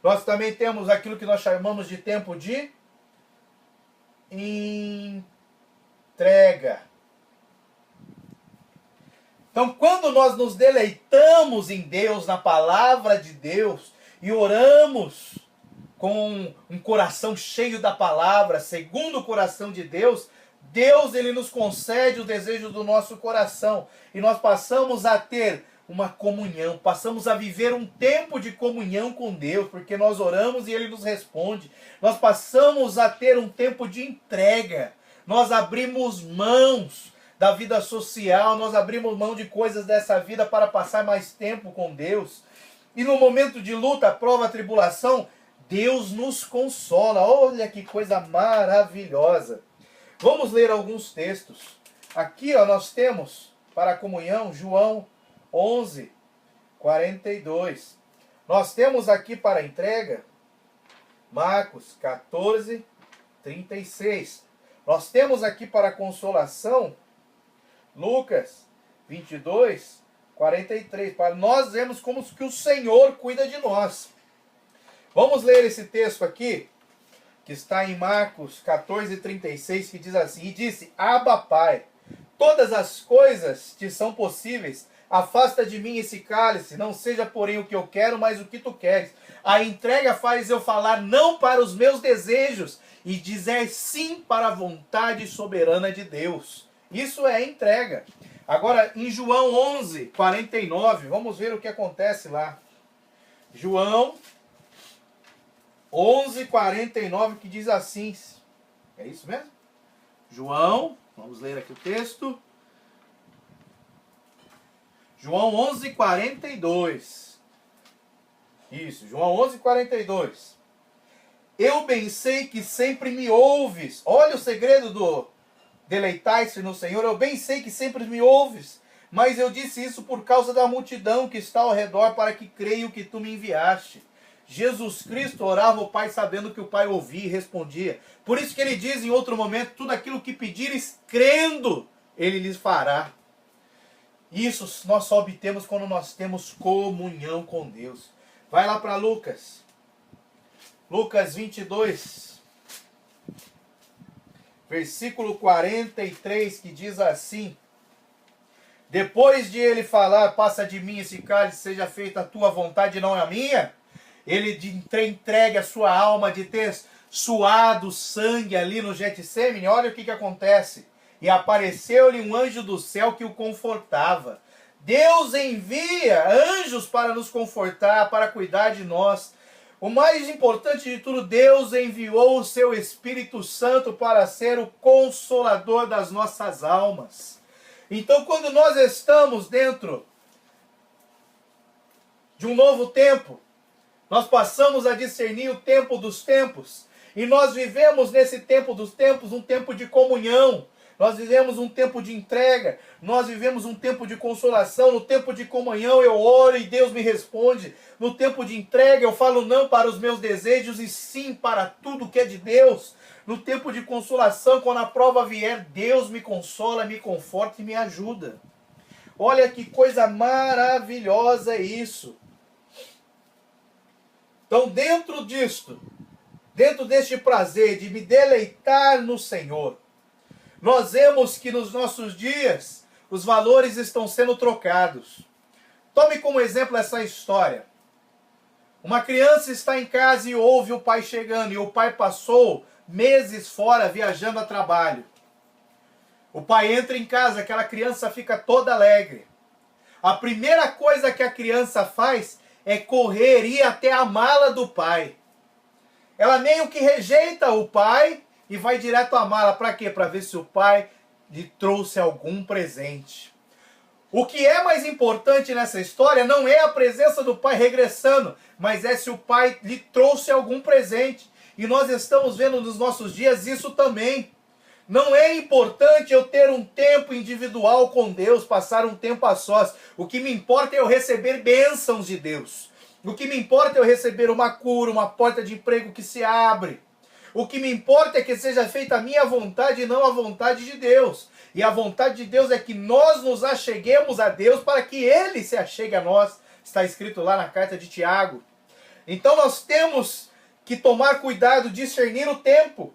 Nós também temos aquilo que nós chamamos de tempo de entrega. Então, quando nós nos deleitamos em Deus, na palavra de Deus, e oramos com um coração cheio da palavra, segundo o coração de Deus, Deus ele nos concede o desejo do nosso coração. E nós passamos a ter uma comunhão, passamos a viver um tempo de comunhão com Deus, porque nós oramos e Ele nos responde. Nós passamos a ter um tempo de entrega. Nós abrimos mãos da vida social, nós abrimos mão de coisas dessa vida para passar mais tempo com Deus. E no momento de luta, prova, tribulação, Deus nos consola. Olha que coisa maravilhosa. Vamos ler alguns textos. Aqui ó, nós temos para a comunhão João 11, 42. Nós temos aqui para a entrega Marcos 14, 36. Nós temos aqui para a consolação Lucas 22, 43. Para nós vemos como que o Senhor cuida de nós. Vamos ler esse texto aqui, que está em Marcos 14, 36, que diz assim: e disse, Abba, Pai, todas as coisas te são possíveis, afasta de mim esse cálice, não seja porém o que eu quero, mas o que tu queres. A entrega faz eu falar não para os meus desejos e dizer sim para a vontade soberana de Deus. Isso é entrega. Agora, em João 11, 49, vamos ver o que acontece lá. João 11, 49, que diz assim. É isso mesmo? João, vamos ler aqui o texto. João 11, 42. Isso, João 11, 42. Eu bem sei que sempre me ouves. Olha o segredo do deleitai-se no Senhor. Eu bem sei que sempre me ouves. Mas eu disse isso por causa da multidão que está ao redor, para que creio que tu me enviaste. Jesus Cristo orava ao Pai sabendo que o Pai ouvia e respondia. Por isso que ele diz em outro momento, tudo aquilo que pedires crendo, ele lhes fará. Isso nós só obtemos quando nós temos comunhão com Deus. Vai lá para Lucas. Lucas 22, versículo 43, que diz assim: depois de ele falar, passa de mim esse cálice, seja feita a tua vontade e não a minha, ele entregue a sua alma de ter suado sangue ali no Getsêmani. Olha o que acontece. E apareceu-lhe um anjo do céu que o confortava. Deus envia anjos para nos confortar, para cuidar de nós. O mais importante de tudo, Deus enviou o seu Espírito Santo para ser o consolador das nossas almas. Então, quando nós estamos dentro de um novo tempo, nós passamos a discernir o tempo dos tempos. E nós vivemos nesse tempo dos tempos um tempo de comunhão. Nós vivemos um tempo de entrega. Nós vivemos um tempo de consolação. No tempo de comunhão eu oro e Deus me responde. No tempo de entrega eu falo não para os meus desejos e sim para tudo que é de Deus. No tempo de consolação, quando a prova vier, Deus me consola, me conforta e me ajuda. Olha que coisa maravilhosa isso. Então, dentro disto, dentro deste prazer de me deleitar no Senhor, nós vemos que nos nossos dias os valores estão sendo trocados. Tome como exemplo essa história. Uma criança está em casa e ouve o pai chegando, e o pai passou meses fora viajando a trabalho. O pai entra em casa, aquela criança fica toda alegre. A primeira coisa que a criança faz é correr e ir até a mala do pai. Ela meio que rejeita o pai e vai direto à mala. Para quê? Para ver se o pai lhe trouxe algum presente. O que é mais importante nessa história não é a presença do pai regressando, mas é se o pai lhe trouxe algum presente. E nós estamos vendo nos nossos dias isso também. Não é importante eu ter um tempo individual com Deus, passar um tempo a sós. O que me importa é eu receber bênçãos de Deus. O que me importa é eu receber uma cura, uma porta de emprego que se abre. O que me importa é que seja feita a minha vontade e não a vontade de Deus. E a vontade de Deus é que nós nos acheguemos a Deus para que Ele se achegue a nós. Está escrito lá na carta de Tiago. Então nós temos que tomar cuidado, discernir o tempo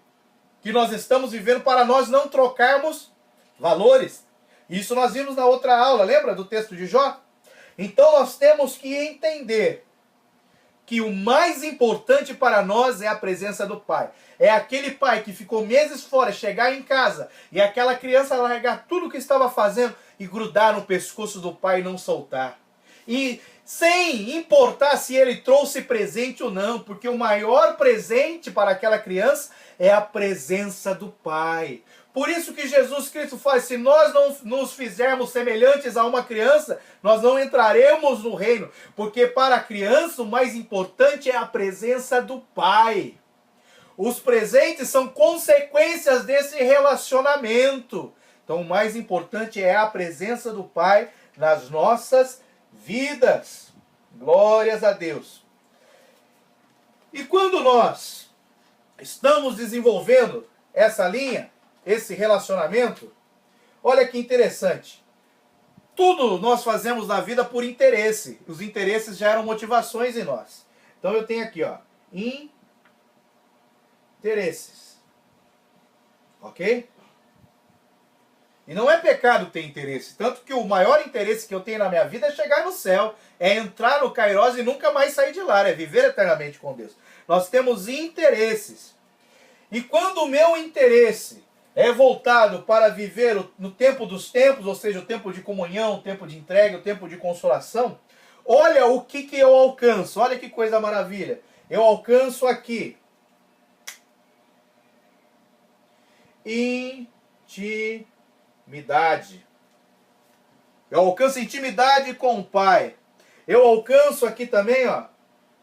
que nós estamos vivendo para nós não trocarmos valores. Isso nós vimos na outra aula, lembra do texto de Jó? Então nós temos que entender que o mais importante para nós é a presença do pai. É aquele pai que ficou meses fora, chegar em casa e aquela criança largar tudo o que estava fazendo e grudar no pescoço do pai e não soltar. E sem importar se ele trouxe presente ou não, porque o maior presente para aquela criança é a presença do pai. Por isso que Jesus Cristo faz, se nós não nos fizermos semelhantes a uma criança, nós não entraremos no reino. Porque para a criança o mais importante é a presença do pai. Os presentes são consequências desse relacionamento. Então o mais importante é a presença do pai nas nossas vidas. Glórias a Deus. E quando nós estamos desenvolvendo essa linha, esse relacionamento, olha que interessante. Tudo nós fazemos na vida por interesse. Os interesses geram motivações em nós. Então eu tenho aqui, ó, interesses. Ok? E não é pecado ter interesse. Tanto que o maior interesse que eu tenho na minha vida é chegar no céu. É entrar no Kairos e nunca mais sair de lá. É viver eternamente com Deus. Nós temos interesses. E quando o meu interesse é voltado para viver no tempo dos tempos, ou seja, o tempo de comunhão, o tempo de entrega, o tempo de consolação, olha o que eu alcanço. Olha que coisa maravilha. Eu alcanço aqui intimidade. Eu alcanço intimidade com o Pai. Eu alcanço aqui também, ó,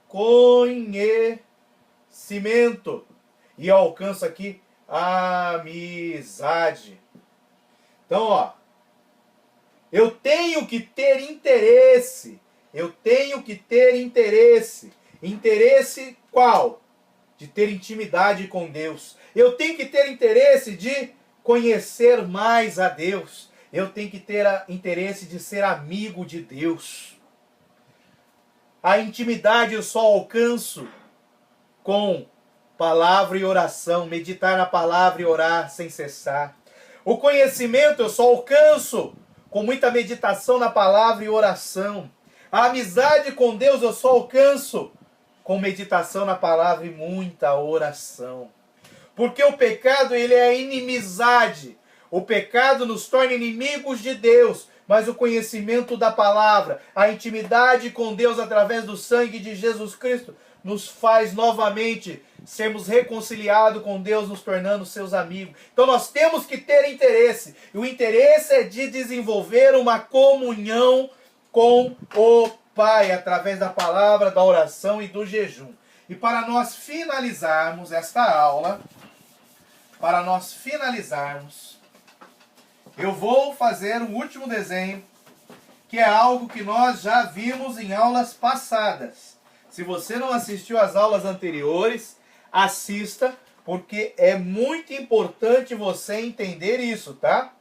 conhecimento. E eu alcanço aqui amizade. Então, ó, eu tenho que ter interesse. Eu tenho que ter interesse. Interesse qual? De ter intimidade com Deus. Eu tenho que ter interesse de conhecer mais a Deus. Eu tenho que ter interesse de ser amigo de Deus. A intimidade eu só alcanço com palavra e oração, meditar na palavra e orar sem cessar. O conhecimento eu só alcanço com muita meditação na palavra e oração. A amizade com Deus eu só alcanço com meditação na palavra e muita oração. Porque o pecado, ele é inimizade. O pecado nos torna inimigos de Deus. Mas o conhecimento da palavra, a intimidade com Deus através do sangue de Jesus Cristo, nos faz novamente sermos reconciliados com Deus, nos tornando seus amigos. Então nós temos que ter interesse. E o interesse é de desenvolver uma comunhão com o Pai, através da palavra, da oração e do jejum. E para nós finalizarmos esta aula, eu vou fazer um último desenho, que é algo que nós já vimos em aulas passadas. Se você não assistiu às aulas anteriores, assista, porque é muito importante você entender isso, tá?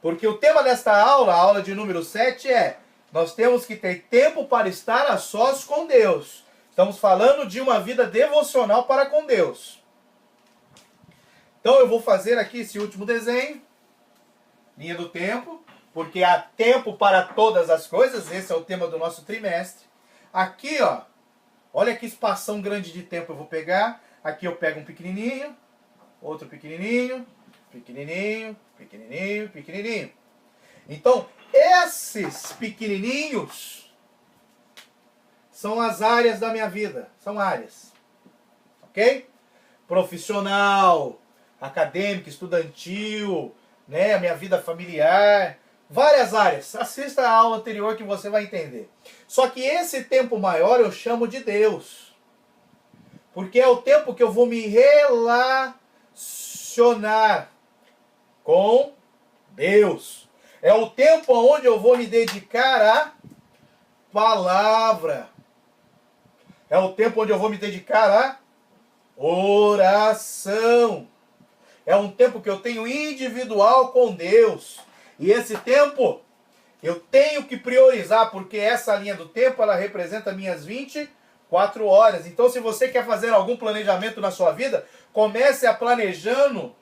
Porque o tema desta aula, a aula de número 7, é: nós temos que ter tempo para estar a sós com Deus. Estamos falando de uma vida devocional para com Deus. Então eu vou fazer aqui esse último desenho, linha do tempo, porque há tempo para todas as coisas, esse é o tema do nosso trimestre. Aqui, ó, olha que espação grande de tempo eu vou pegar. Aqui eu pego um pequenininho, outro pequenininho, pequenininho, pequenininho, pequenininho. Então, esses pequenininhos são as áreas da minha vida, são áreas, ok? Profissional, acadêmica, estudantil, né, a minha vida familiar, várias áreas. Assista a aula anterior que você vai entender. Só que esse tempo maior eu chamo de Deus, porque é o tempo que eu vou me relacionar com Deus. É o tempo onde eu vou me dedicar à palavra. É o tempo onde eu vou me dedicar à oração. É um tempo que eu tenho individual com Deus. E esse tempo eu tenho que priorizar, porque essa linha do tempo ela representa minhas 24 horas. Então, se você quer fazer algum planejamento na sua vida, comece a planejando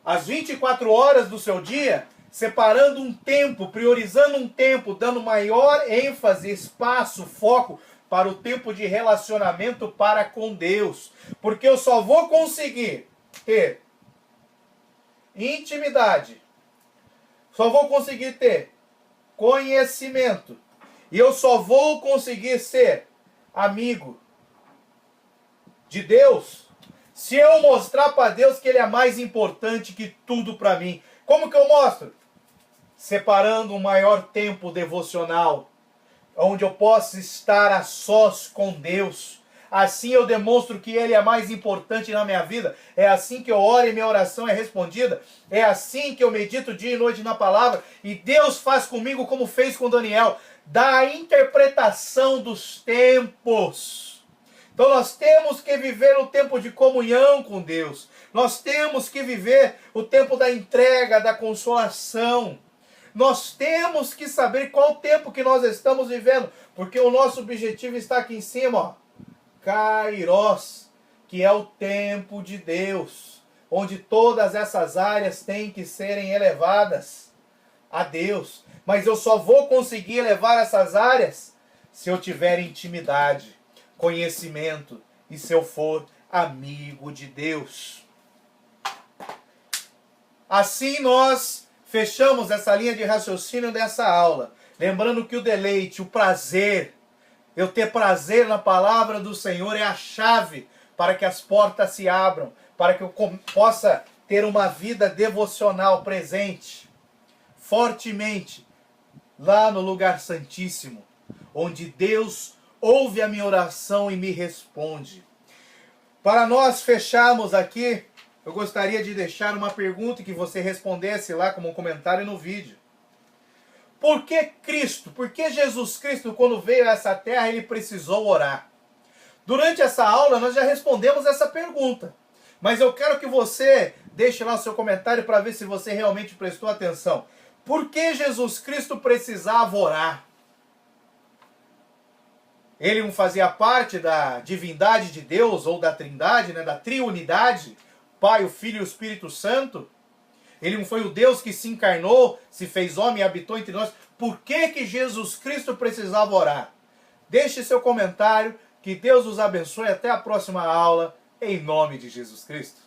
as 24 horas do seu dia, separando um tempo, priorizando um tempo, dando maior ênfase, espaço, foco para o tempo de relacionamento para com Deus. Porque eu só vou conseguir ter intimidade, só vou conseguir ter conhecimento, e eu só vou conseguir ser amigo de Deus se eu mostrar para Deus que Ele é mais importante que tudo para mim. Como que eu mostro? Separando um maior tempo devocional, onde eu possa estar a sós com Deus. Assim eu demonstro que Ele é mais importante na minha vida. É assim que eu oro e minha oração é respondida. É assim que eu medito dia e noite na palavra. E Deus faz comigo como fez com Daniel. Dá a interpretação dos tempos. Então nós temos que viver o tempo de comunhão com Deus. Nós temos que viver o tempo da entrega, da consolação. Nós temos que saber qual tempo que nós estamos vivendo. Porque o nosso objetivo está aqui em cima, ó. Kairos, que é o tempo de Deus, onde todas essas áreas têm que serem elevadas a Deus. Mas eu só vou conseguir elevar essas áreas se eu tiver intimidade, conhecimento e se eu for amigo de Deus. Assim nós fechamos essa linha de raciocínio dessa aula. Lembrando que o deleite, o prazer, eu ter prazer na palavra do Senhor é a chave para que as portas se abram, para que eu possa ter uma vida devocional presente, fortemente, lá no lugar santíssimo, onde Deus ouve a minha oração e me responde. Para nós fecharmos aqui, eu gostaria de deixar uma pergunta que você respondesse lá como um comentário no vídeo. Por que Cristo? Por que Jesus Cristo, quando veio a essa terra, ele precisou orar? Durante essa aula, nós já respondemos essa pergunta. Mas eu quero que você deixe lá o seu comentário para ver se você realmente prestou atenção. Por que Jesus Cristo precisava orar? Ele não fazia parte da divindade de Deus, ou da trindade, né, da triunidade, Pai, o Filho e o Espírito Santo? Ele não foi o Deus que se encarnou, se fez homem e habitou entre nós. Por que Jesus Cristo precisava orar? Deixe seu comentário, que Deus os abençoe. Até a próxima aula, em nome de Jesus Cristo.